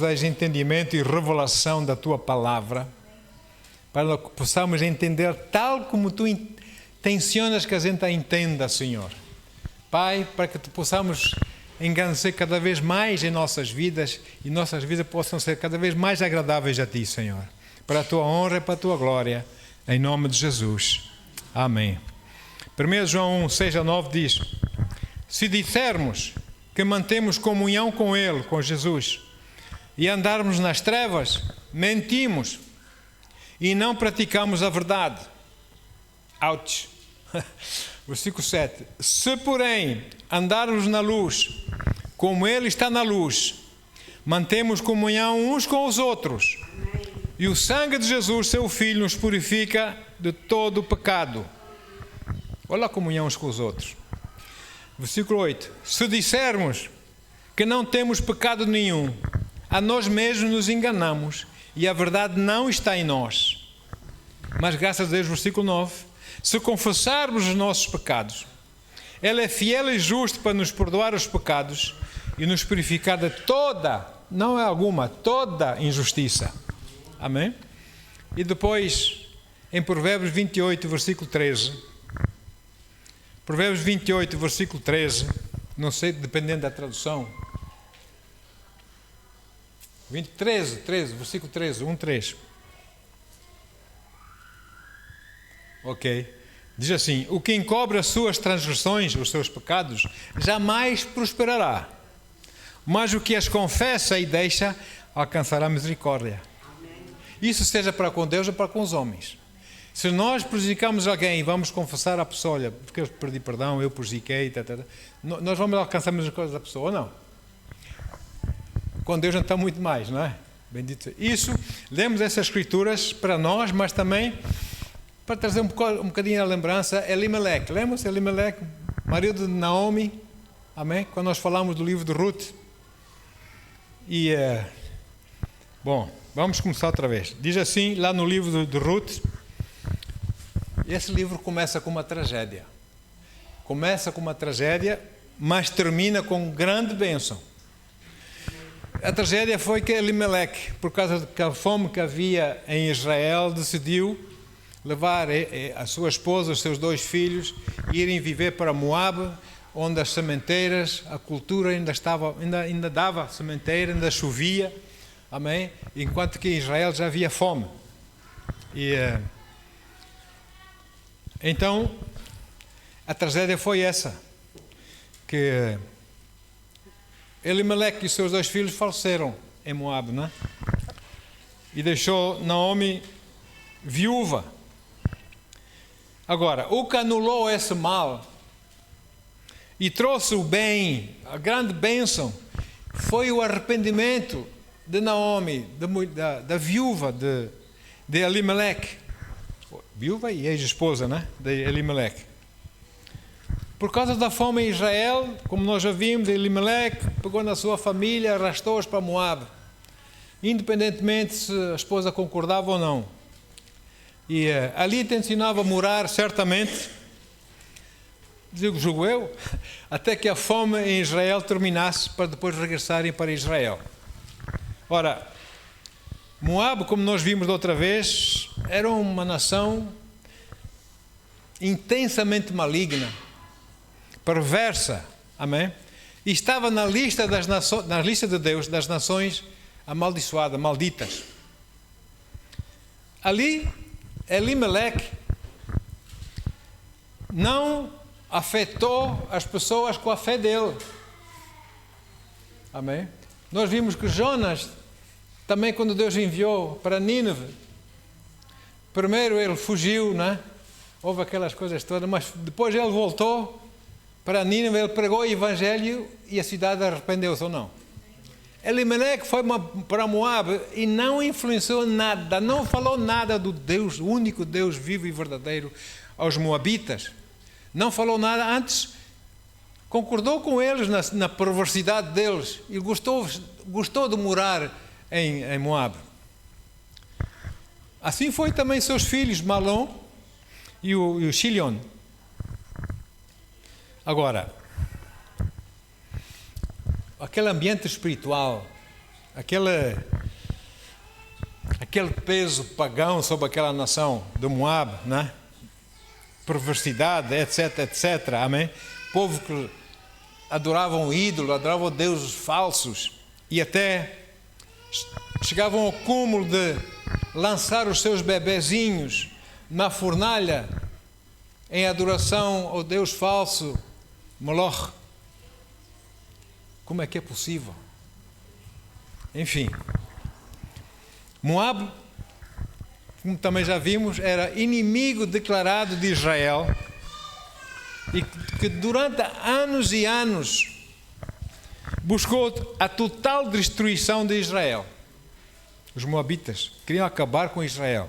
dás entendimento e revelação da Tua Palavra, para que possamos entender tal como Tu tensionas que a gente a entenda, Senhor. Pai, para que possamos engrandecer cada vez mais em nossas vidas e nossas vidas possam ser cada vez mais agradáveis a Ti, Senhor. Para a Tua honra e para a Tua glória, em nome de Jesus. Amém. 1 João 1, 6 a 9 diz: se dissermos que mantemos comunhão com Ele, com Jesus, e andarmos nas trevas, mentimos e não praticamos a verdade. Ouch! Versículo 7. Se, porém, andarmos na luz, como Ele está na luz, mantemos comunhão uns com os outros. E o sangue de Jesus, seu Filho, nos purifica de todo o pecado. Olha a comunhão uns com os outros. Versículo 8. Se dissermos que não temos pecado nenhum, a nós mesmos nos enganamos e a verdade não está em nós. Mas graças a Deus, versículo 9, se confessarmos os nossos pecados, Ele é fiel e justo para nos perdoar os pecados e nos purificar de toda, não é alguma, toda injustiça. Amém? E depois, em Provérbios 28, versículo 13, Provérbios 28, versículo 13, não sei, dependendo da tradução, 13, versículo 13, 1:3. Ok. Diz assim: o que encobre as suas transgressões, os seus pecados, jamais prosperará. Mas o que as confessa e deixa, alcançará misericórdia. Isso seja para com Deus ou para com os homens. Se nós prejudicamos alguém e vamos confessar à pessoa: olha, porque eu perdi perdão, eu prejudiquei, nós vamos alcançar a misericórdia da pessoa ou não? Com Deus não está muito mais, não é? Bendito. Isso, lemos essas escrituras para nós, mas também para trazer um bocadinho a lembrança, Elimelec. Lembra-se Elimelec, marido de Naomi? Amém? Quando nós falamos do livro de Ruth. E, bom, vamos começar outra vez. Diz assim, lá no livro de Ruth, esse livro começa com uma tragédia. Começa com uma tragédia, mas termina com grande bênção. A tragédia foi que Elimelec, por causa da fome que havia em Israel, decidiu levar a sua esposa, os seus 2 filhos, e irem viver para Moabe, onde as sementeiras, a cultura ainda dava sementeira, ainda chovia, amém? Enquanto que em Israel já havia fome. Então, a tragédia foi essa, que Elimelec e os seus 2 filhos faleceram em Moabe, não é? E deixou Naomi viúva. Agora, o que anulou esse mal e trouxe o bem, a grande bênção, foi o arrependimento de Naomi, da viúva de Elimelec. Viúva e ex-esposa, né? De Elimelec. Por causa da fome em Israel, como nós já vimos, Elimelec pegou na sua família, arrastou-os para Moabe, independentemente se a esposa concordava ou não. E ali intencionava morar, certamente, julgo eu, até que a fome em Israel terminasse, para depois regressarem para Israel. Ora, Moabe, como nós vimos da outra vez, era uma nação intensamente maligna, perversa, amém? E estava na lista na lista de Deus das nações amaldiçoadas, malditas. Ali, Elimelec não afetou as pessoas com a fé dele, amém? Nós vimos que Jonas, também quando Deus enviou para Nínive, primeiro ele fugiu, né? Houve aquelas coisas todas, mas depois ele voltou para Nínive, ele pregou o Evangelho e a cidade arrependeu-se ou não? Elimelec foi para Moabe e não influenciou nada, não falou nada do Deus, o único Deus vivo e verdadeiro aos moabitas. Não falou nada, antes concordou com eles na perversidade deles e gostou de morar em Moabe. Assim foi também seus filhos, Malom e o Chilion. Agora, aquele ambiente espiritual, aquele peso pagão sobre aquela nação de Moab, né? Perversidade, etc, etc, amém? Povo que adoravam ídolos, adoravam deuses falsos e até chegavam ao cúmulo de lançar os seus bebezinhos na fornalha em adoração ao Deus falso, Moloch. Como é que é possível? Enfim, Moab, como também já vimos, era inimigo declarado de Israel e que durante anos e anos buscou a total destruição de Israel. Os moabitas queriam acabar com Israel.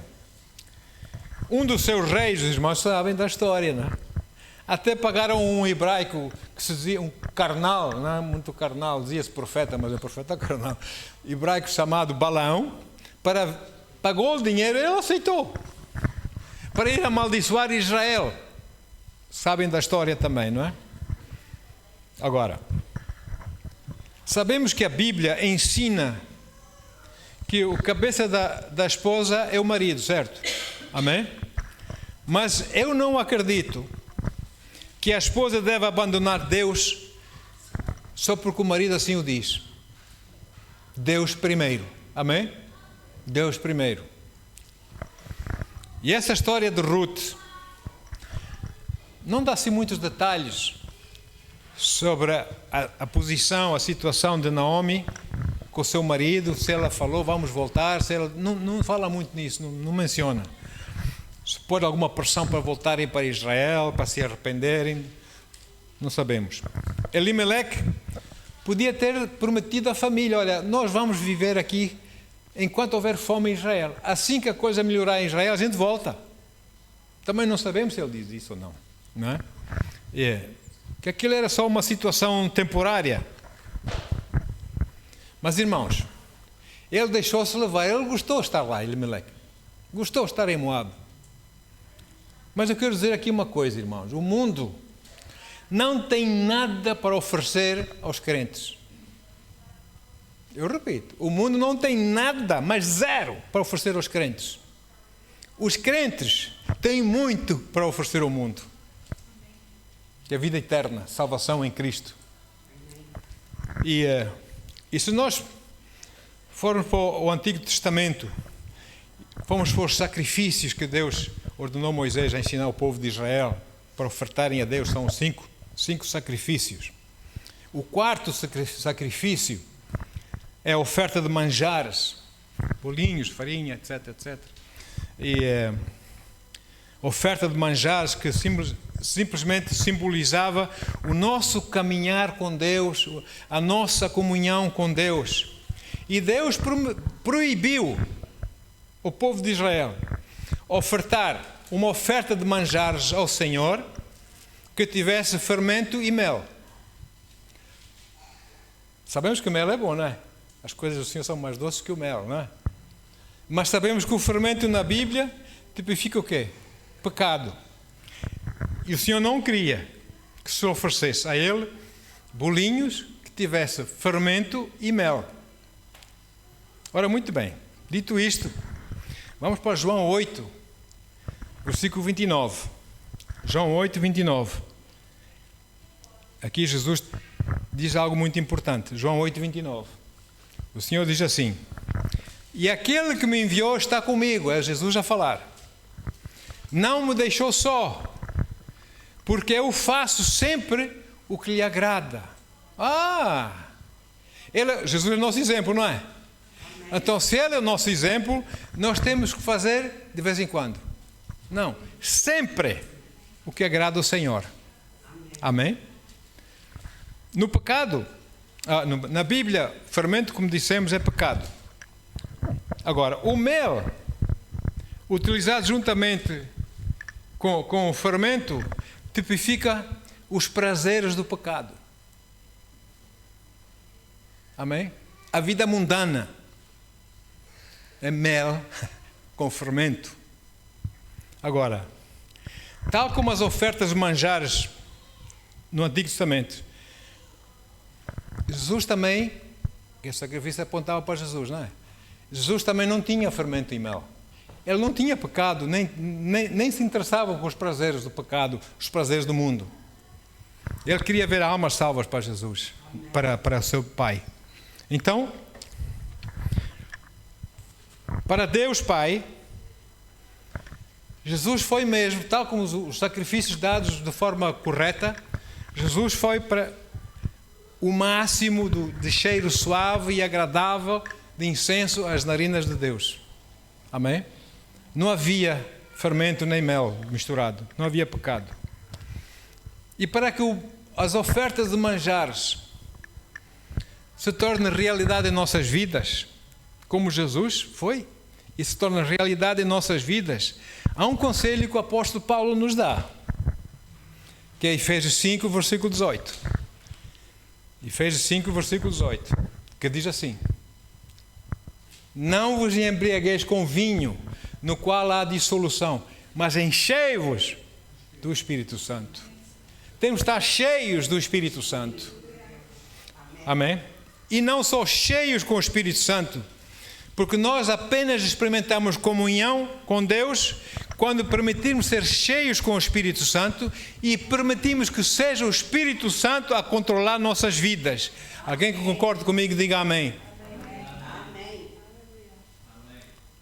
Um dos seus reis, os irmãos sabem da história, não é? Até pagaram um hebraico que se dizia um carnal, não é? Muito carnal, dizia-se profeta, mas é profeta carnal, hebraico chamado Balaão, pagou o dinheiro e ele aceitou, para ir amaldiçoar Israel. Sabem da história também, não é? Agora, sabemos que a Bíblia ensina que o cabeça da esposa é o marido, certo? Amém? Mas eu não acredito que a esposa deve abandonar Deus só porque o marido assim o diz. Deus primeiro. Amém? Deus primeiro. E essa história de Ruth não dá-se muitos detalhes sobre a posição, a situação de Naomi com o seu marido, se ela falou, vamos voltar, se ela não fala muito nisso, não menciona. Se pôr alguma pressão para voltarem para Israel, para se arrependerem, não sabemos. Elimelec podia ter prometido à família, olha, nós vamos viver aqui enquanto houver fome em Israel. Assim que a coisa melhorar em Israel, a gente volta. Também não sabemos se ele diz isso ou não, não é? Que aquilo era só uma situação temporária. Mas, irmãos, ele deixou-se levar, ele gostou de estar lá, Elimelec. Gostou de estar em Moab. Mas eu quero dizer aqui uma coisa, irmãos. O mundo não tem nada para oferecer aos crentes. Eu repito, o mundo não tem nada, mas zero, para oferecer aos crentes. Os crentes têm muito para oferecer ao mundo. Que é a vida eterna, salvação em Cristo. E se nós formos para o Antigo Testamento, fomos para os sacrifícios que Deus ordenou Moisés a ensinar o povo de Israel para ofertarem a Deus, são cinco sacrifícios. O quarto sacrifício é a oferta de manjares, bolinhos, farinha, etc, etc. E oferta de manjares que simplesmente simbolizava o nosso caminhar com Deus, a nossa comunhão com Deus. E Deus proibiu o povo de Israel ofertar uma oferta de manjares ao Senhor que tivesse fermento e mel. Sabemos que o mel é bom, não é? As coisas do Senhor são mais doces que o mel, não é? Mas sabemos que o fermento na Bíblia tipifica o quê? Pecado. E o Senhor não queria que se oferecesse a Ele bolinhos que tivesse fermento e mel. Ora, muito bem. Dito isto, vamos para João 8, versículo 29. João 8, 29. Aqui Jesus diz algo muito importante. João 8, 29. O Senhor diz assim: e aquele que me enviou está comigo. É Jesus a falar. Não me deixou só, porque eu faço sempre o que lhe agrada. Jesus é o nosso exemplo, não é? Então, se Ele é o nosso exemplo, nós temos que fazer de vez em quando. Não, sempre o que agrada ao Senhor. Amém? No pecado, na Bíblia, fermento, como dissemos, é pecado. Agora, o mel, utilizado juntamente com o fermento, tipifica os prazeres do pecado. Amém? A vida mundana é mel com fermento. Agora, tal como as ofertas de manjares no Antigo Testamento, Jesus também Porque esse sacrifício apontava para Jesus, não é? Jesus também não tinha fermento e mel. Ele não tinha pecado, nem se interessava com os prazeres do pecado, os prazeres do mundo. Ele queria ver almas salvas para Jesus, para seu Pai. Então, para Deus Pai, Jesus foi mesmo, tal como os sacrifícios dados de forma correta, Jesus foi para o máximo de cheiro suave e agradável de incenso às narinas de Deus. Amém? Não havia fermento nem mel misturado, não havia pecado. E para que as ofertas de manjares se tornem realidade em nossas vidas, como Jesus foi, e se tornem realidade em nossas vidas, há um conselho que o apóstolo Paulo nos dá, que é Efésios 5, versículo 18. Efésios 5, versículo 18, que diz assim: não vos embriagueis com vinho, no qual há dissolução, mas enchei-vos do Espírito Santo. Temos de estar cheios do Espírito Santo. Amém? E não só cheios com o Espírito Santo, porque nós apenas experimentamos comunhão com Deus quando permitirmos ser cheios com o Espírito Santo e permitimos que seja o Espírito Santo a controlar nossas vidas. Alguém que concorde comigo, diga amém.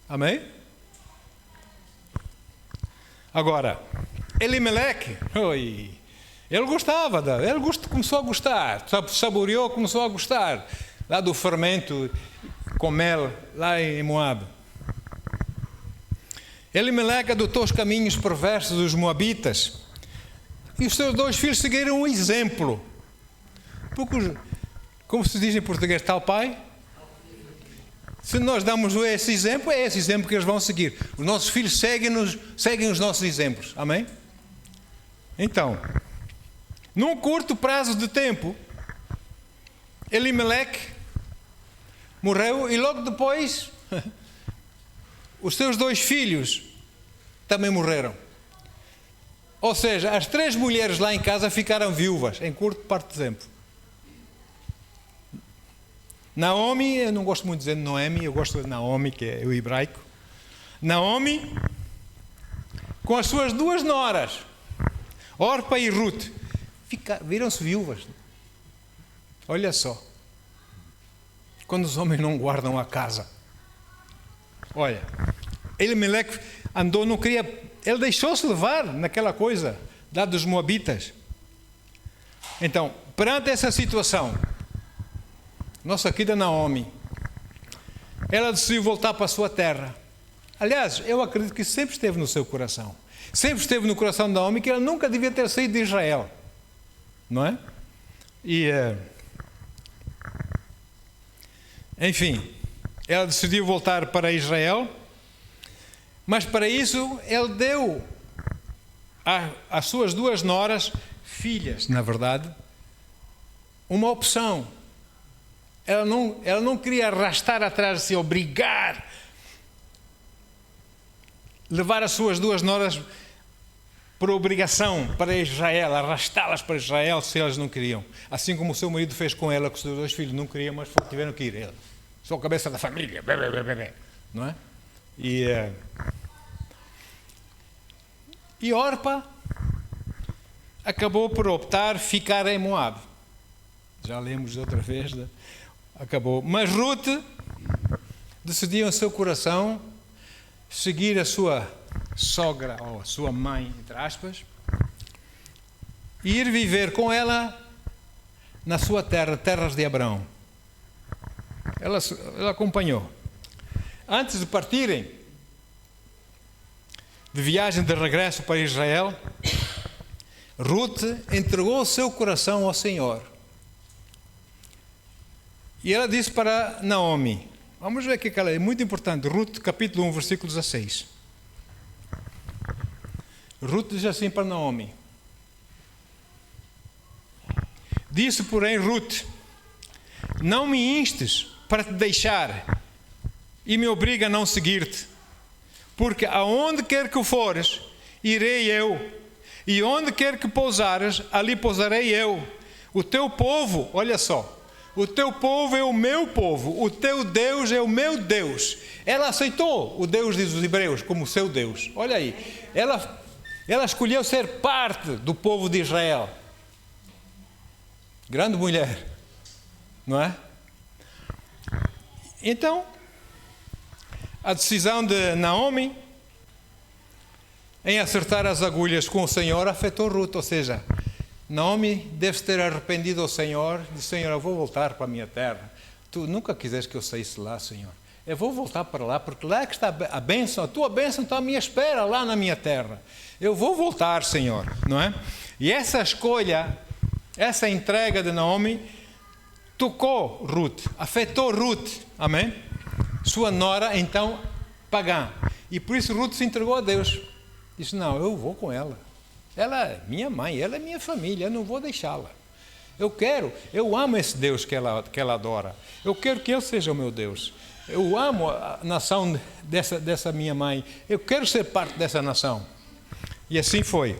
Amém? Agora, Elimeleque, ele gostava, começou a gostar, saboreou, começou a gostar lá do fermento com mel, lá em Moab. Elimeleque adotou os caminhos perversos dos moabitas e os seus dois filhos seguiram um exemplo. Porque, como se diz em português, tal pai? Se nós damos esse exemplo, é esse exemplo que eles vão seguir. Os nossos filhos seguem os nossos exemplos. Amém? Então, num curto prazo de tempo, Elimeleque morreu e logo depois os seus dois filhos também morreram. Ou seja, as 3 mulheres lá em casa ficaram viúvas em curto parte de tempo. Naomi, eu não gosto muito de dizer Noemi, eu gosto de Naomi, que é o hebraico. Naomi, com as suas 2 noras, Orpa e Ruth, viram-se viúvas. Olha só. Quando os homens não guardam a casa. Olha, Elimeleque andou, não queria, ele deixou-se levar naquela coisa lá dos moabitas. Então, perante essa situação, nossa querida Naomi, ela decidiu voltar para a sua terra. Aliás, eu acredito que sempre esteve no seu coração. Sempre esteve no coração de Naomi que ela nunca devia ter saído de Israel. Não é? Enfim, ela decidiu voltar para Israel, mas para isso ele deu às suas 2 noras, filhas, na verdade, uma opção. Ela não queria arrastar atrás de si, obrigar, levar as suas 2 noras por obrigação para Israel, arrastá-las para Israel se elas não queriam. Assim como o seu marido fez com ela, que os seus 2 filhos não queriam, mas tiveram que ir. Ele, sou a cabeça da família, não é? E Orpa acabou por optar ficar em Moab. Já lemos outra vez, né? Acabou. Mas Ruth decidiu em seu coração seguir a sua sogra, ou a sua mãe, entre aspas, e ir viver com ela na sua terra, terras de Abraão. Ela acompanhou. Antes de partirem, de viagem de regresso para Israel, Ruth entregou o seu coração ao Senhor. E ela disse para Naomi, vamos ver o que ela é muito importante, Ruth capítulo 1, versículo 16. Ruth diz assim para Naomi: disse, porém, Ruth, não me instes para te deixar e me obriga a não seguir-te, porque aonde quer que fores, irei eu, e onde quer que pousares, ali pousarei eu. O teu povo, olha só, o teu povo é o meu povo, o teu Deus é o meu Deus. Ela aceitou o Deus dos hebreus como seu Deus. Olha aí, ela escolheu ser parte do povo de Israel. Grande mulher, não é? Então, a decisão de Naomi em acertar as agulhas com o Senhor afetou Ruth, ou seja, Naomi deve ter arrependido ao Senhor, disse: Senhor, eu vou voltar para a minha terra. Tu nunca quiseste que eu saísse lá, Senhor. Eu vou voltar para lá, porque lá é que está a bênção, a tua bênção está à minha espera, lá na minha terra. Eu vou voltar, Senhor, não é? E essa escolha, essa entrega de Naomi, tocou Ruth, afetou Ruth, amém? Sua nora, então, pagã. E por isso Ruth se entregou a Deus. Disse: não, eu vou com ela. Ela é minha mãe, ela é minha família, eu não vou deixá-la. Eu amo esse Deus que ela adora. Eu quero que Ele seja o meu Deus. Eu amo a nação dessa minha mãe. Eu quero ser parte dessa nação. E assim foi.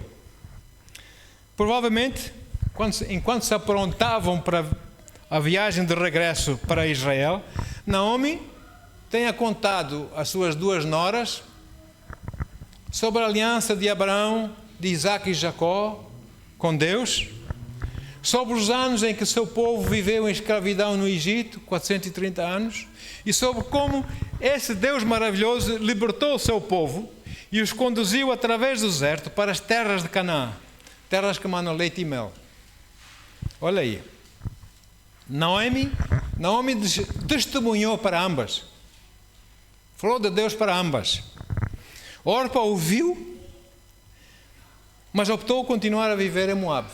Provavelmente, enquanto se aprontavam para a viagem de regresso para Israel, Naomi tenha contado às suas duas noras sobre a aliança de Abraão, de Isaac e Jacó com Deus, sobre os anos em que seu povo viveu em escravidão no Egito, 430 anos, e sobre como esse Deus maravilhoso libertou o seu povo e os conduziu através do deserto para as terras de Canaã, terras que manam leite e mel. Olha aí, Naomi testemunhou para ambas, falou de Deus para ambas. Orpa ouviu, mas optou continuar a viver em Moab.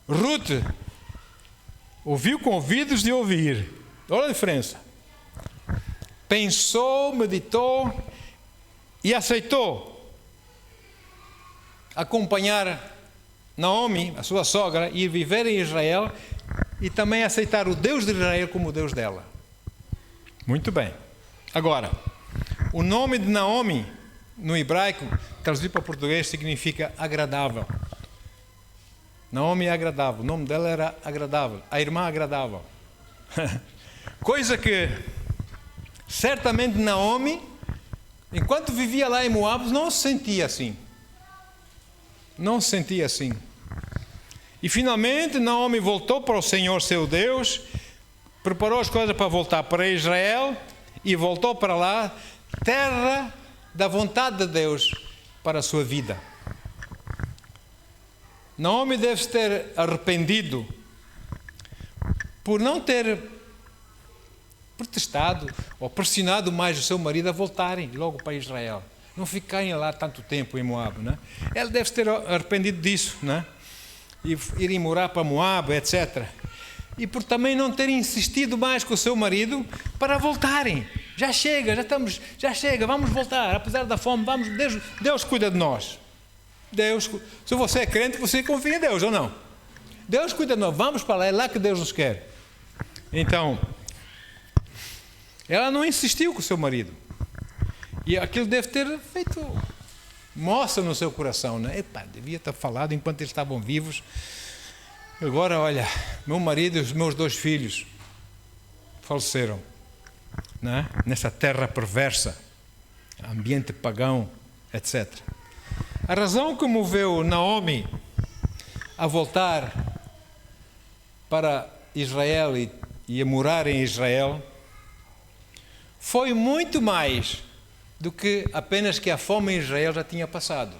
Ruth ouviu com ouvidos de ouvir. Olha a diferença. Pensou, meditou e aceitou acompanhar Naomi, a sua sogra, e ir viver em Israel e também aceitar o Deus de Israel como o Deus dela. Muito bem. Agora, o nome de Naomi, no hebraico, traduzido para português, significa agradável. Naomi é agradável, o nome dela era agradável, a irmã agradável. Coisa que, certamente Naomi, enquanto vivia lá em Moab, não se sentia assim. Não se sentia assim. E finalmente Naomi voltou para o Senhor seu Deus, preparou as coisas para voltar para Israel e voltou para lá, terra da vontade de Deus para a sua vida. Naomi deve ter arrependido por não ter protestado ou pressionado mais o seu marido a voltarem logo para Israel, não ficarem lá tanto tempo em Moab, né? Ela deve ter arrependido disso, né? E irem morar para Moab, etc. E por também não ter insistido mais com o seu marido para voltarem. Já chega, vamos voltar, apesar da fome, Deus cuida de nós. Se você é crente, você confia em Deus ou não? Deus cuida de nós, vamos para lá, é lá que Deus nos quer. Então, ela não insistiu com o seu marido. E aquilo deve ter feito moça no seu coração, né? Epa, devia ter falado enquanto eles estavam vivos. Agora, olha, meu marido e os meus 2 filhos faleceram, né? Nessa terra perversa, ambiente pagão, etc. A razão que moveu Naomi a voltar para Israel e a morar em Israel foi muito mais do que apenas que a fome em Israel já tinha passado.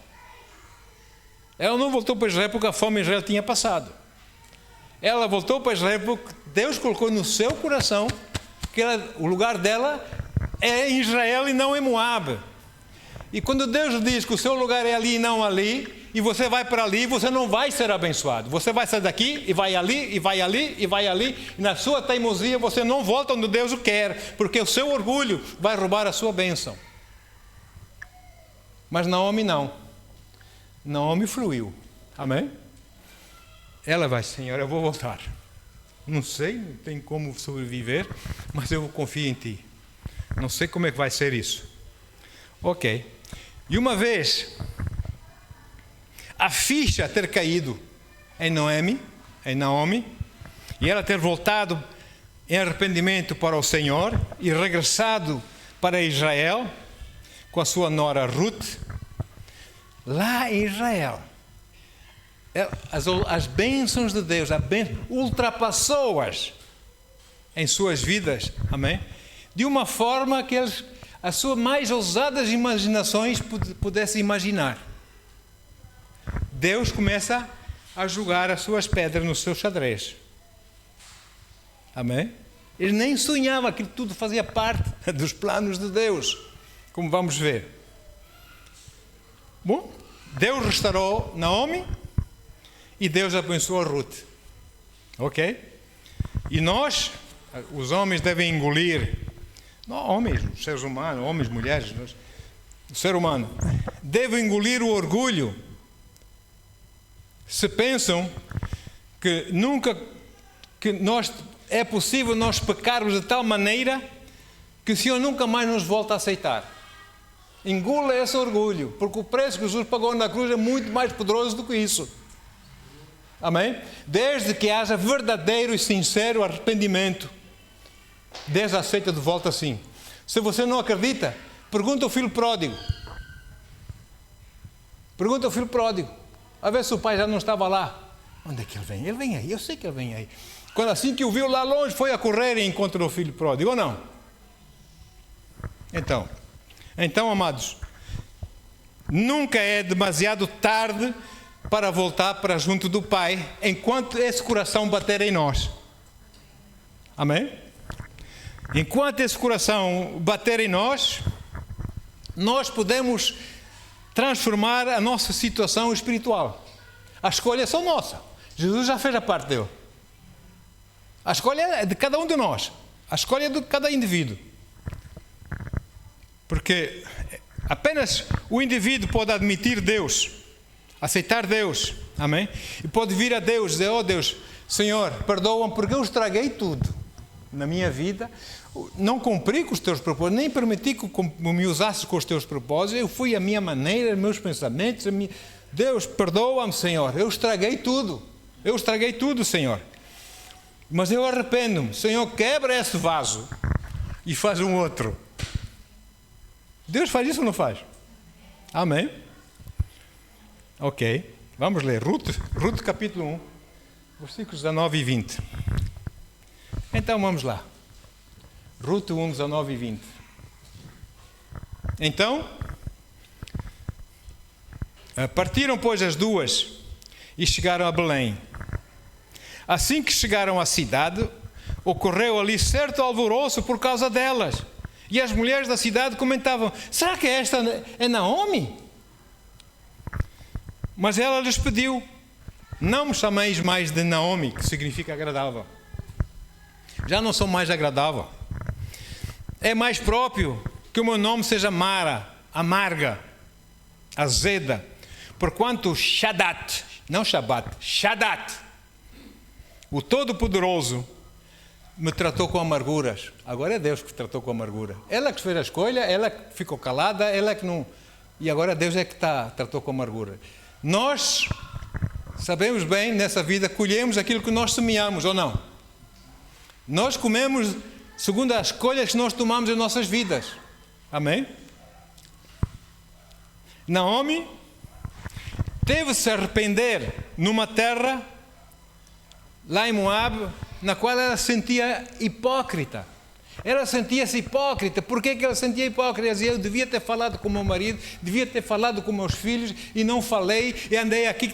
Ela não voltou para Israel porque a fome em Israel tinha passado. Ela voltou para Israel porque Deus colocou no seu coração que o lugar dela é em Israel e não em Moab. E quando Deus diz que o seu lugar é ali e não ali, e você vai para ali, você não vai ser abençoado. Você vai sair daqui e vai ali, e vai ali, e vai ali, e na sua teimosia você não volta onde Deus o quer, porque o seu orgulho vai roubar a sua bênção. Mas Naomi não. Naomi fluiu. Amém? Ela vai: Senhor, eu vou voltar. Não sei, não tem como sobreviver, mas eu confio em Ti. Não sei como é que vai ser isso. Ok. E uma vez a ficha ter caído em Naomi, e ela ter voltado em arrependimento para o Senhor e regressado para Israel com a sua nora Ruth, lá em Israel, as bênçãos de Deus, ultrapassou-as em suas vidas, amém? De uma forma que as suas mais ousadas imaginações pudessem imaginar. Deus começa a jogar as suas pedras no seu xadrez. Amém? Ele nem sonhava que tudo fazia parte dos planos de Deus, como vamos ver. Bom, Deus restaurou Naomi e Deus abençoou Ruth. Ok? E nós, os homens, devem engolir, não homens, os seres humanos, homens, mulheres, o ser humano, deve engolir o orgulho se pensam que é possível nós pecarmos de tal maneira que o Senhor nunca mais nos volta a aceitar. Engula esse orgulho, porque o preço que Jesus pagou na cruz é muito mais poderoso do que isso. Amém? Desde que haja verdadeiro e sincero arrependimento, Deus aceita de volta sim. Se você não acredita, pergunta ao filho pródigo. Pergunta ao filho pródigo. A ver se o pai já não estava lá. Onde é que ele vem? Ele vem aí, eu sei que ele vem aí. Quando assim que o viu lá longe, foi a correr e encontrou o filho pródigo, ou não? Então, amados, nunca é demasiado tarde para voltar para junto do Pai, enquanto esse coração bater em nós. Amém? Enquanto esse coração bater em nós, nós podemos transformar a nossa situação espiritual. A escolha é só nossa. Jesus já fez a parte dele. A escolha é de cada um de nós. A escolha é de cada indivíduo. Porque apenas o indivíduo pode admitir Deus, aceitar Deus, amém? E pode vir a Deus e dizer, oh Deus, Senhor, perdoa-me porque eu estraguei tudo na minha vida, não cumpri com os teus propósitos, nem permiti que me usasses com os teus propósitos, eu fui a minha maneira, meus pensamentos, Deus, perdoa-me, Senhor, eu estraguei tudo, Senhor. Mas eu arrependo-me, Senhor, quebra esse vaso e faz um outro. Deus faz isso ou não faz? Amém? Ok, vamos ler Ruth capítulo 1, versículos 19 e 20. Então vamos lá. Ruth 1, 19 e 20. Então, partiram, pois, as duas e chegaram a Belém. Assim que chegaram à cidade, ocorreu ali certo alvoroço por causa delas. E as mulheres da cidade comentavam, será que esta é Naomi? Mas ela lhes pediu, não me chameis mais de Naomi, que significa agradável. Já não sou mais agradável. É mais próprio que o meu nome seja Mara, amarga, azeda, porquanto Shaddai, não Shabat, Shaddai, o Todo-Poderoso, me tratou com amarguras. Agora é Deus que tratou com amargura. Ela que fez a escolha, ela que ficou calada, ela que não... E agora Deus é que tratou com amargura. Nós sabemos bem, nessa vida, colhemos aquilo que nós semeamos, ou não? Nós comemos segundo as escolhas que nós tomamos em nossas vidas. Amém? Naomi teve de se arrepender numa terra, lá em Moab, na qual ela se sentia hipócrita. Ela sentia-se hipócrita. Por que ela sentia hipócrita? Ela dizia, eu devia ter falado com o meu marido, devia ter falado com meus filhos, e não falei, e andei aqui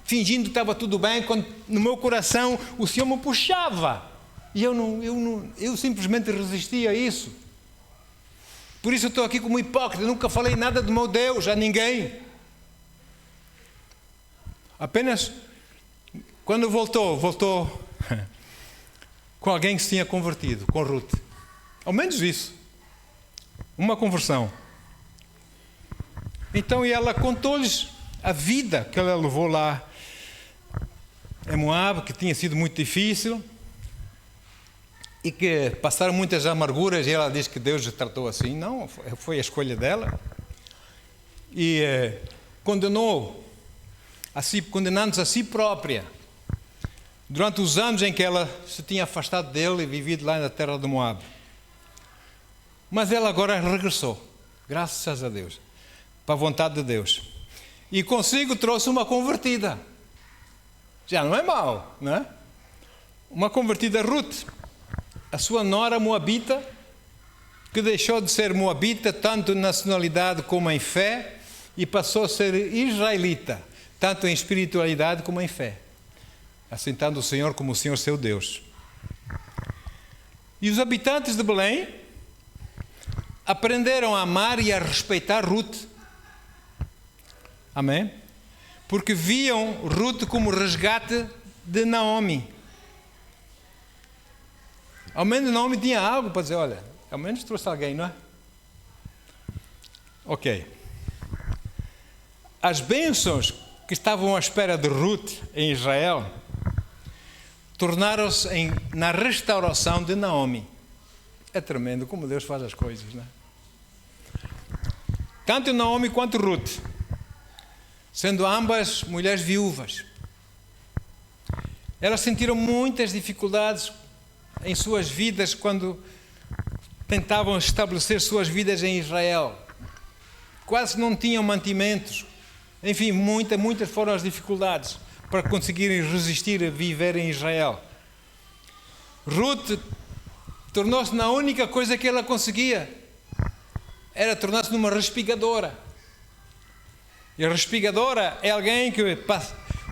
fingindo que estava tudo bem, quando no meu coração o Senhor me puxava. E eu simplesmente resistia a isso. Por isso eu estou aqui como hipócrita, nunca falei nada do meu Deus a ninguém. Apenas quando voltou com alguém que se tinha convertido, com Ruth. Ao menos isso. Uma conversão. Então, e ela contou-lhes a vida que ela levou lá em Moab, que tinha sido muito difícil, e que passaram muitas amarguras, e ela diz que Deus a tratou assim. Não, foi a escolha dela. E condenando-se a si própria, durante os anos em que ela se tinha afastado dele e vivido lá na terra de Moab. Mas ela agora regressou, graças a Deus, para a vontade de Deus. E consigo trouxe uma convertida. Já não é mau, não é? Uma convertida, Ruth, a sua nora moabita, que deixou de ser moabita tanto em nacionalidade como em fé e passou a ser israelita, tanto em espiritualidade como em fé, aceitando o Senhor como o Senhor seu Deus. E os habitantes de Belém aprenderam a amar e a respeitar Ruth. Amém? Porque viam Ruth como resgate de Naomi. Ao menos Naomi tinha algo para dizer, olha, ao menos trouxe alguém, não é? Ok. As bênçãos que estavam à espera de Ruth em Israel tornaram-se na restauração de Naomi. É tremendo como Deus faz as coisas, não é? Tanto Naomi quanto Ruth, sendo ambas mulheres viúvas, elas sentiram muitas dificuldades em suas vidas quando tentavam estabelecer suas vidas em Israel. Quase não tinham mantimentos. Enfim, muitas foram as dificuldades para conseguirem resistir a viver em Israel. Ruth tornou-se na única coisa que ela conseguia, era tornar-se numa respigadora. E a respigadora é alguém que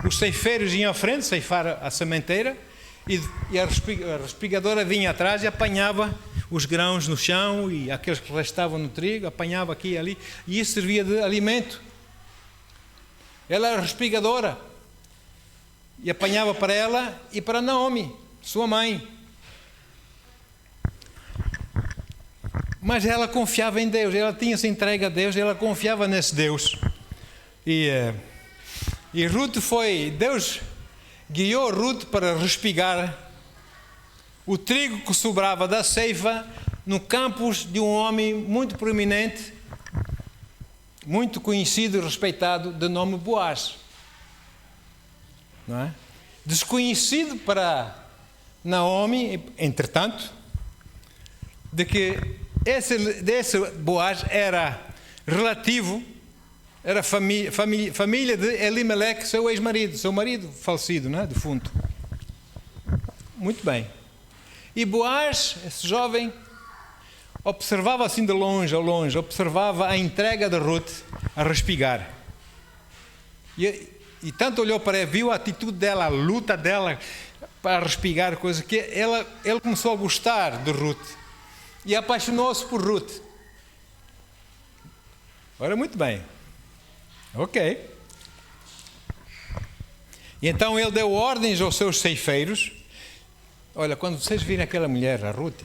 os ceifeiros iam à frente, ceifar a sementeira, e a respigadora vinha atrás e apanhava os grãos no chão e aqueles que restavam no trigo, apanhava aqui e ali, e isso servia de alimento. Ela era respigadora e apanhava para ela e para Naomi, sua mãe. Mas ela confiava em Deus, ela tinha-se entregue a Deus, ela confiava nesse Deus. E Ruth Deus guiou Ruth para respigar o trigo que sobrava da ceifa no campos de um homem muito proeminente, muito conhecido e respeitado, de nome Boaz. Não é? Desconhecido para Naomi, entretanto, de que desse Boaz era relativo, era família de Elimeleque, seu ex-marido, seu marido falecido, não é? Defunto. Muito bem. E Boaz, esse jovem, observava assim de longe, ao longe, observava a entrega de Ruth a respigar. E tanto olhou para ela, viu a atitude dela, a luta dela para respigar, coisa que ele começou a gostar de Ruth. E apaixonou-se por Ruth. Ora, muito bem. Ok. E então ele deu ordens aos seus ceifeiros. Olha, quando vocês virem aquela mulher, a Ruth,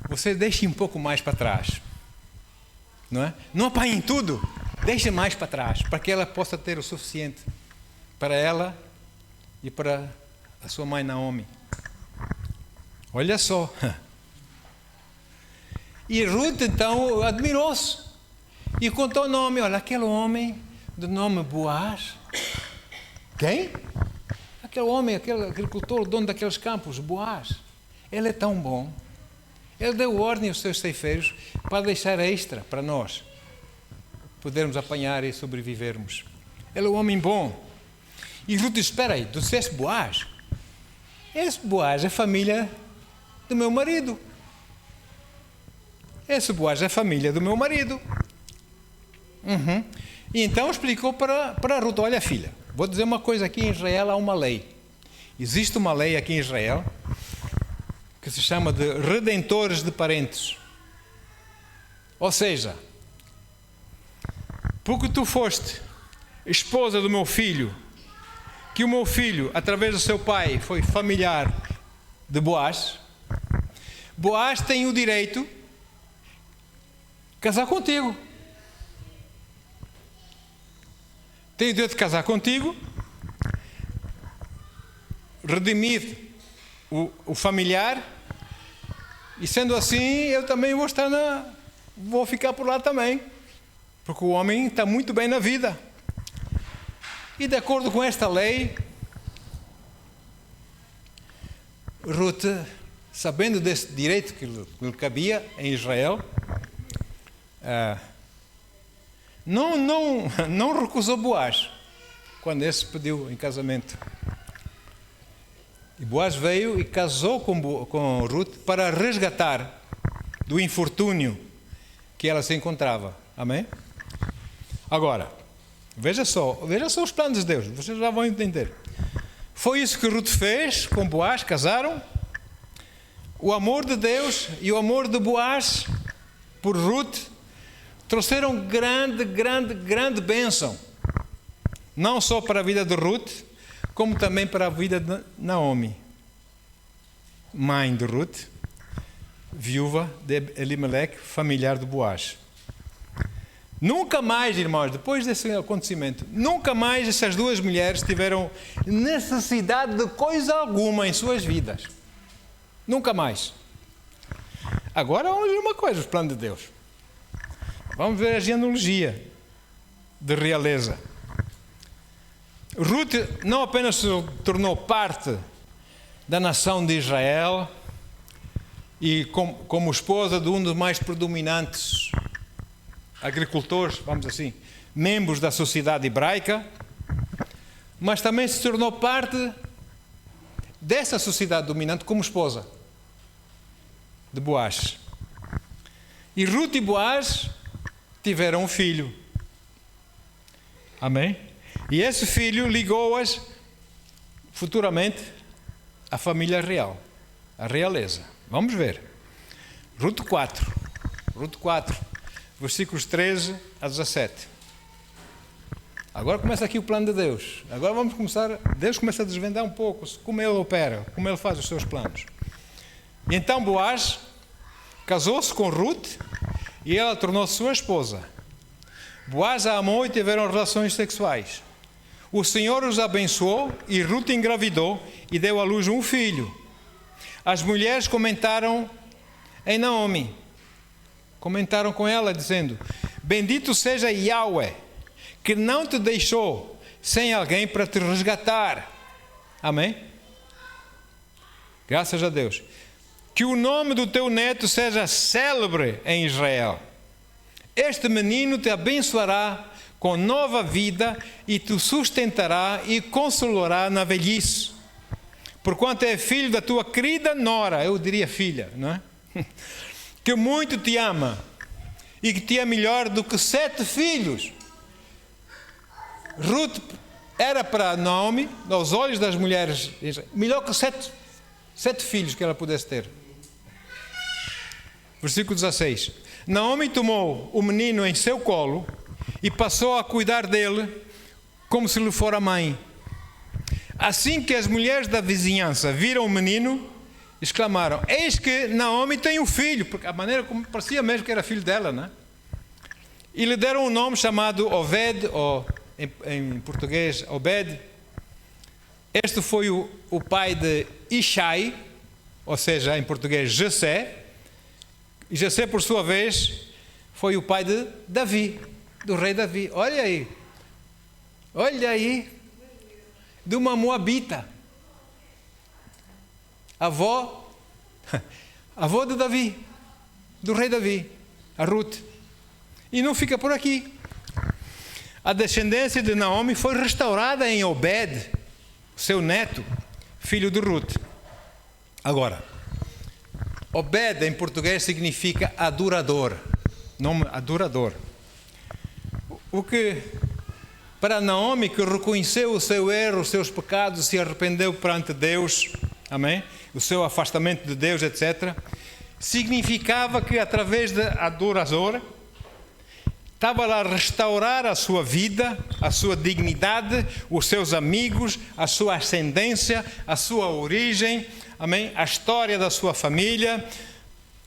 vocês deixem um pouco mais para trás. Não é? Não apanhem tudo. Deixem mais para trás, para que ela possa ter o suficiente para ela e para a sua mãe Naomi. Olha só. E Ruth então admirou-se e contou o nome. Olha, aquele homem de nome Boaz. Quem? Aquele homem, aquele agricultor, dono daqueles campos, Boaz. Ele é tão bom. Ele deu ordem aos seus ceifeiros para deixar extra para nós podermos apanhar e sobrevivermos. Ele é um homem bom. E Ruth disse, espera aí, tu disseste Boaz? Esse Boaz é família do meu marido. Esse Boaz é família do meu marido. E então explicou para Ruth, olha filha, vou dizer uma coisa, aqui em Israel há uma lei. Existe uma lei aqui em Israel que se chama de redentores de parentes. Ou seja, porque tu foste esposa do meu filho, que o meu filho, através do seu pai, foi familiar de Boaz, Boaz tem o direito de casar contigo. Tem o direito de casar contigo, redimir o familiar, e sendo assim, eu também vou ficar por lá também, porque o homem está muito bem na vida. E de acordo com esta lei, Ruth, sabendo desse direito que lhe cabia em Israel, não recusou Boaz quando esse pediu em casamento. E Boaz veio e casou com Ruth para resgatar do infortúnio que ela se encontrava. Amém? Agora, veja só os planos de Deus, vocês já vão entender. Foi isso que Ruth fez com Boaz, casaram. O amor de Deus e o amor de Boaz por Ruth trouxeram grande bênção. Não só para a vida de Ruth, como também para a vida de Naomi, mãe de Ruth, viúva de Elimeleque, familiar de Boaz. Nunca mais, irmãos, depois desse acontecimento, nunca mais essas duas mulheres tiveram necessidade de coisa alguma em suas vidas. Nunca mais. Agora vamos ver uma coisa, os planos de Deus. Vamos ver a genealogia de realeza. Ruth não apenas se tornou parte da nação de Israel e como esposa de um dos mais predominantes agricultores, vamos assim, membros da sociedade hebraica, mas também se tornou parte dessa sociedade dominante como esposa de Boaz. E Ruth e Boaz tiveram um filho. Amém? E esse filho ligou-as futuramente à família real, à realeza. Vamos ver. Ruth 4, versículos 13 a 17. Agora começa aqui o plano de Deus. Agora Deus começa a desvendar um pouco como Ele opera, como Ele faz os seus planos. E então Boaz casou-se com Ruth e ela tornou-se sua esposa. Boaz a amou e tiveram relações sexuais. O Senhor os abençoou e Ruth engravidou e deu à luz um filho. As mulheres comentaram em Naomi. Comentaram com ela dizendo: bendito seja Yahweh, que não te deixou sem alguém para te resgatar. Amém? Graças a Deus. Que o nome do teu neto seja célebre em Israel. Este menino te abençoará com nova vida e te sustentará e consolará na velhice. Porquanto é filho da tua querida nora, eu diria filha, não é? Que muito te ama e que te é melhor do que 7 filhos. Ruth era para Naomi, aos olhos das mulheres, melhor que 7 filhos que ela pudesse ter. Versículo 16. Naomi tomou o menino em seu colo e passou a cuidar dele como se lhe fora mãe. Assim que as mulheres da vizinhança viram o menino, exclamaram: eis que Naomi tem um filho, porque a maneira como parecia mesmo que era filho dela, né? E lhe deram um nome chamado Obed, ou em português Obed. Este foi o pai de Ishai, ou seja, em português Jessé. E Jessé, por sua vez, foi o pai de Davi, do rei Davi. Olha aí, de uma moabita, avó de Davi, do rei Davi, a Ruth. E não fica por aqui. A descendência de Naomi foi restaurada em Obed, seu neto, filho de Ruth. Agora, Obed em português significa adorador, nome adorador. O que para Naomi, que reconheceu o seu erro, os seus pecados, se arrependeu perante Deus, amém? O seu afastamento de Deus, etc., significava que através da adoradora estava lá a restaurar a sua vida, a sua dignidade, os seus amigos, a sua ascendência, a sua origem, amém? A história da sua família,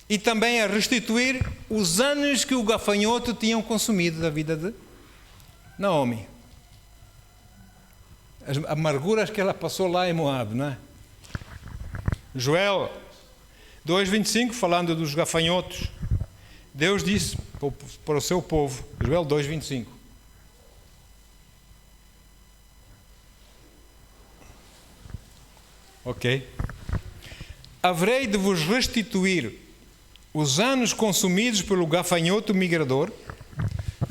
e também a restituir os anos que o gafanhoto tinham consumido da vida de Naomi. As amarguras que ela passou lá em Moab, não é? Joel 2,25, falando dos gafanhotos, Deus disse para o seu povo, Joel 2,25. Ok? haverei de vos restituir os anos consumidos pelo gafanhoto migrador,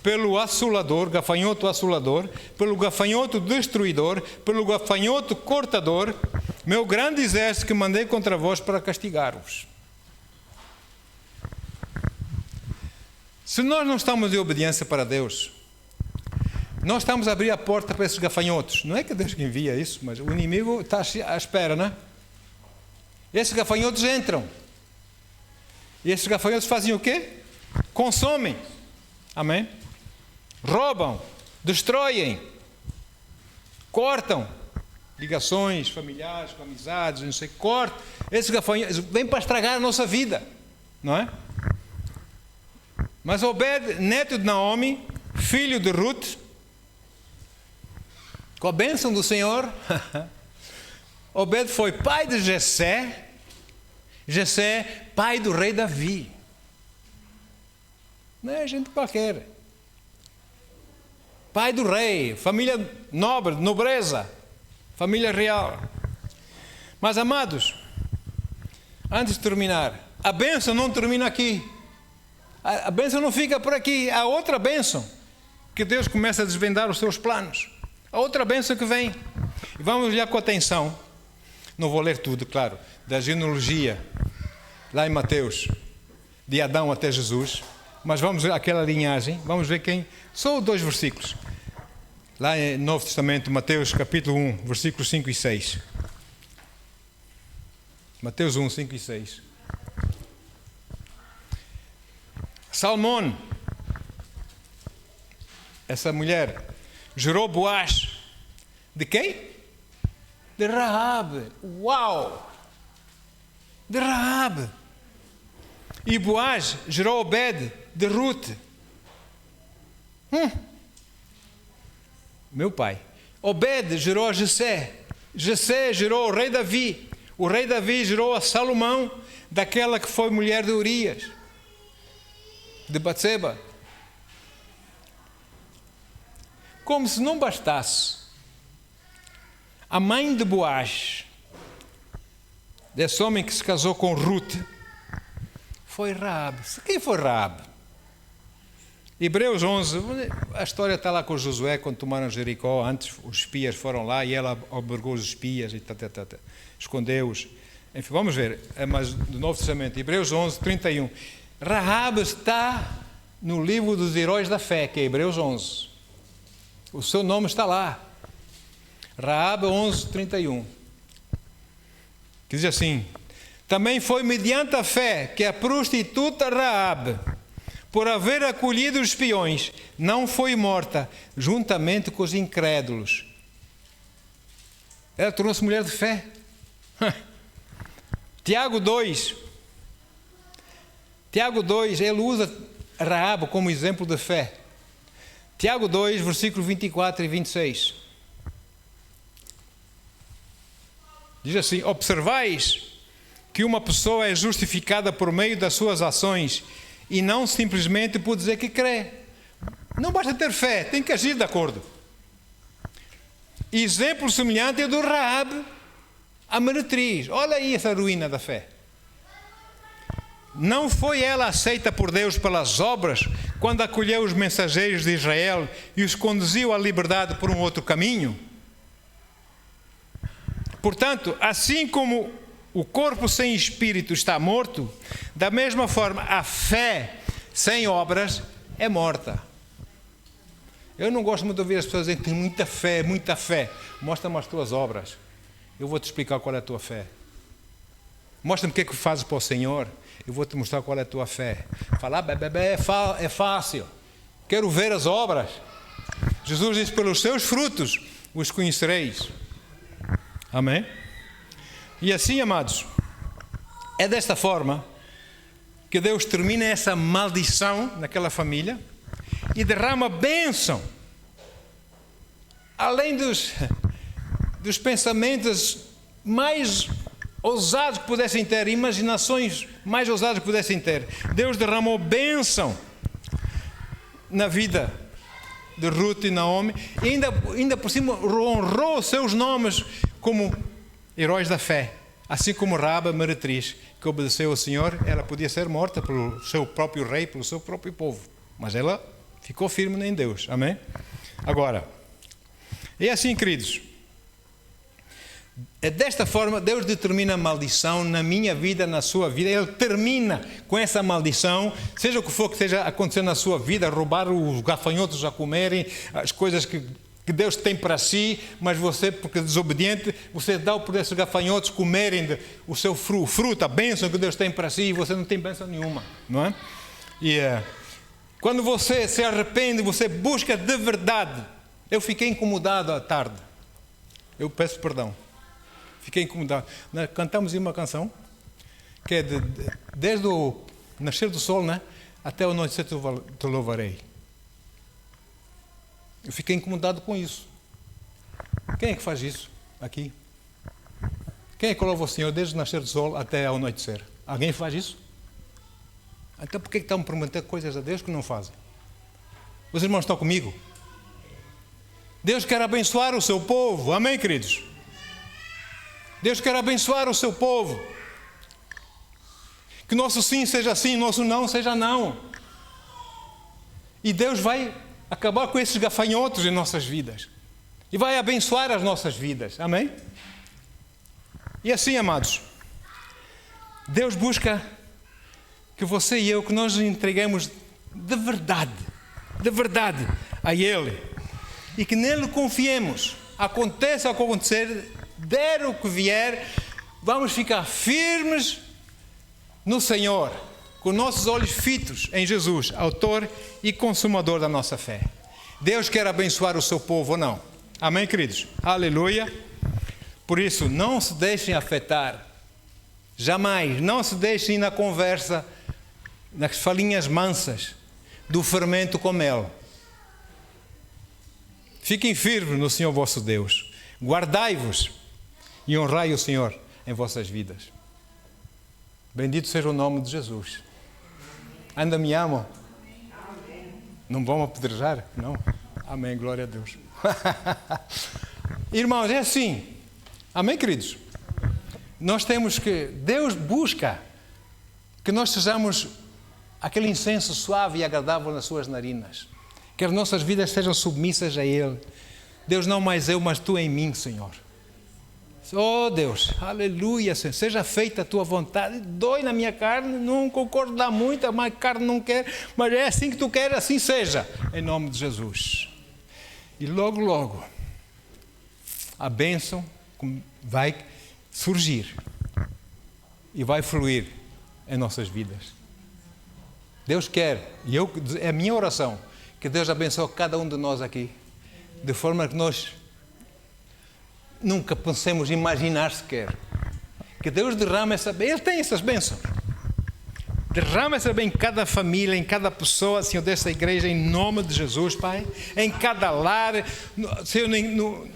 pelo assolador, gafanhoto assolador, pelo gafanhoto destruidor, pelo gafanhoto cortador, meu grande exército que mandei contra vós para castigar-vos. Se nós não estamos em obediência para Deus, nós estamos a abrir a porta para esses gafanhotos. Não é que Deus que envia isso, mas o inimigo está à espera, né? Esses gafanhotos entram. E esses gafanhotos fazem o quê? Consomem. Amém? Roubam, destroem, cortam ligações familiares, com amizades, não sei, cortam. Esses gafanhotos vêm para estragar a nossa vida, não é? Mas Obed, neto de Naomi, filho de Ruth, com a bênção do Senhor, Obed foi pai de Jessé, Jessé, pai do rei Davi. Não é gente qualquer. Pai do rei, família nobre, nobreza, família real. Mas, amados, antes de terminar, a bênção não termina aqui. A bênção não fica por aqui. Há outra bênção que Deus começa a desvendar os seus planos. A outra bênção que vem. E vamos olhar com atenção. Não vou ler tudo, claro. Da genealogia, lá em Mateus, de Adão até Jesus. Mas vamos ver aquela linhagem. Vamos ver quem. Só 2 versículos. Lá no Novo Testamento, Mateus capítulo 1, versículos 5 e 6. Mateus 1, 5 e 6. Salmão, essa mulher, gerou Boaz. De quem? De Raabe. Uau! De Raabe. E Boaz gerou Obed de Ruth. Meu pai. Obed gerou a Jessé. Jessé gerou o rei Davi. O rei Davi gerou a Salomão, daquela que foi mulher de Urias, de Batseba. Como se não bastasse, a mãe de Boaz, desse homem que se casou com Ruth, foi Raabe. Quem foi Raabe? Hebreus 11, a história está lá com Josué, quando tomaram Jericó. Antes os espias foram lá e ela albergou os espias e escondeu-os. Enfim, vamos ver, mas do Novo Testamento, Hebreus 11, 31. Raabe está no livro dos heróis da fé, que é Hebreus 11. O seu nome está lá. Raabe 11, 31. Que diz assim: também foi mediante a fé que a prostituta Raabe, por haver acolhido os espiões, não foi morta, juntamente com os incrédulos. Ela tornou-se mulher de fé. Tiago 2, ele usa Raabe como exemplo de fé. Tiago 2, versículos 24 e 26. Diz assim: observais que uma pessoa é justificada por meio das suas ações e não simplesmente por dizer que crê. Não basta ter fé, tem que agir de acordo. Exemplo semelhante é do Raabe, a meretriz. Olha aí essa ruína da fé. Não foi ela aceita por Deus pelas obras, quando acolheu os mensageiros de Israel e os conduziu à liberdade por um outro caminho? Portanto, assim como o corpo sem espírito está morto, da mesma forma a fé sem obras é morta. Eu não gosto muito de ouvir as pessoas dizerem que têm muita fé, muita fé. Mostra-me as tuas obras. Eu vou-te explicar qual é a tua fé. Mostra-me o que é que fazes para o Senhor. Eu vou-te mostrar qual é a tua fé. Falar é fácil. Quero ver as obras. Jesus diz: pelos seus frutos os conhecereis. Amém? E assim, amados, é desta forma que Deus termina essa maldição naquela família e derrama bênção. Além dos pensamentos mais ousados que pudessem ter, imaginações mais ousadas que pudessem ter, Deus derramou bênção na vida de Ruth e Naomi, e ainda por cima honrou os seus nomes como heróis da fé. Assim como Raabe, a meretriz, que obedeceu ao Senhor, ela podia ser morta pelo seu próprio rei, pelo seu próprio povo. Mas ela ficou firme em Deus. Amém? Agora, é assim, queridos. É desta forma Deus determina a maldição na minha vida, na sua vida. Ele termina com essa maldição, seja o que for que esteja acontecendo na sua vida, roubar os gafanhotos a comerem, as coisas que Deus tem para si, mas você, porque é desobediente, você dá por esses gafanhotos comerem o seu fruto, a bênção que Deus tem para si, e você não tem bênção nenhuma, não é? E quando você se arrepende, você busca de verdade. Eu fiquei incomodado à tarde. Eu peço perdão. Fiquei incomodado. Cantamos uma canção que é desde o nascer do sol, né, até o anoitecer te louvarei. Eu fiquei incomodado com isso. Quem é que faz isso aqui? Quem é que louva o Senhor desde o nascer do sol até o anoitecer? Alguém faz isso? Então por que estão a prometer coisas a Deus que não fazem? Os irmãos estão comigo? Deus quer abençoar o seu povo. Amém, queridos? Deus quer abençoar o seu povo. Que nosso sim seja sim, nosso não seja não. E Deus vai acabar com esses gafanhotos em nossas vidas. E vai abençoar as nossas vidas. Amém? E assim, amados, Deus busca que você e eu, que nós nos entreguemos de verdade a Ele. E que nele confiemos. Aconteça o que acontecer, der o que vier, vamos ficar firmes no Senhor, com nossos olhos fitos em Jesus, autor e consumador da nossa fé. Deus quer abençoar o seu povo ou não? Amém, queridos? Aleluia! Por isso, não se deixem afetar. Jamais, não se deixem na conversa, nas falinhas mansas do fermento com mel. Fiquem firmes no Senhor vosso Deus. Guardai-vos e honrai o Senhor em vossas vidas. Bendito seja o nome de Jesus. Ainda me amam? Não vão apedrejar? Não? Amém, glória a Deus. Irmãos, é assim. Amém, queridos? Nós temos que... Deus busca que nós sejamos aquele incenso suave e agradável nas suas narinas. Que as nossas vidas sejam submissas a Ele. Deus, não mais eu, mas Tu em mim, Senhor. Oh Deus, aleluia, Senhor. Seja feita a Tua vontade. Dói na minha carne, não concordo, dá muito, a minha carne não quer, mas é assim que Tu queres, assim seja. Em nome de Jesus. E logo, logo, a bênção vai surgir e vai fluir em nossas vidas. Deus quer, e é a minha oração, que Deus abençoe cada um de nós aqui, de forma que nós nunca pensemos imaginar sequer. Que Deus derrama essa bênção. Ele tem essas bênçãos. Derrama essa bênção em cada família, em cada pessoa, Senhor, desta igreja, em nome de Jesus, Pai. Em cada lar, Senhor,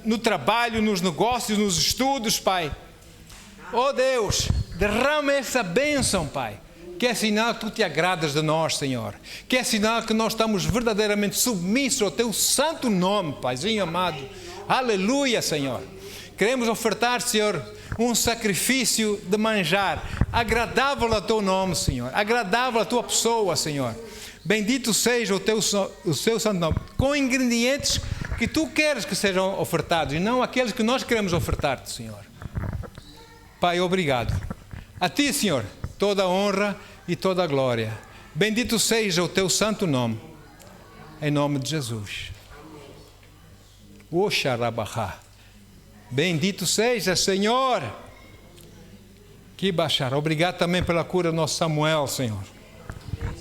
no trabalho, nos negócios, nos estudos, Pai. Oh Deus, derrama essa bênção, Pai. Que é sinal que Tu te agradas de nós, Senhor. Que é sinal que nós estamos verdadeiramente submissos ao Teu santo nome, Paizinho amado. Aleluia, Senhor. Queremos ofertar, Senhor, um sacrifício de manjar, agradável ao Teu nome, Senhor. Agradável à Tua pessoa, Senhor. Bendito seja o Seu santo nome. Com ingredientes que Tu queres que sejam ofertados e não aqueles que nós queremos ofertar-te, Senhor. Pai, obrigado. A Ti, Senhor, toda a honra e toda a glória. Bendito seja o Teu santo nome. Em nome de Jesus. Oxarabahá. Bendito seja, Senhor. Que baixar. Obrigado também pela cura do nosso Samuel, Senhor.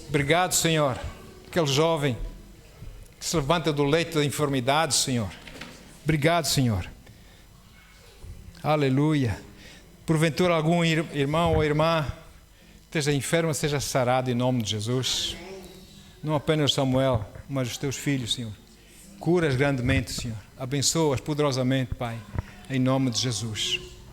Obrigado, Senhor. Aquele jovem que se levanta do leito da enfermidade, Senhor. Obrigado, Senhor. Aleluia. Porventura algum irmão ou irmã esteja enfermo, seja sarado em nome de Jesus. Não apenas Samuel, mas os Teus filhos, Senhor. Cura-os grandemente, Senhor. Abençoa-os poderosamente, Pai. Em nome de Jesus.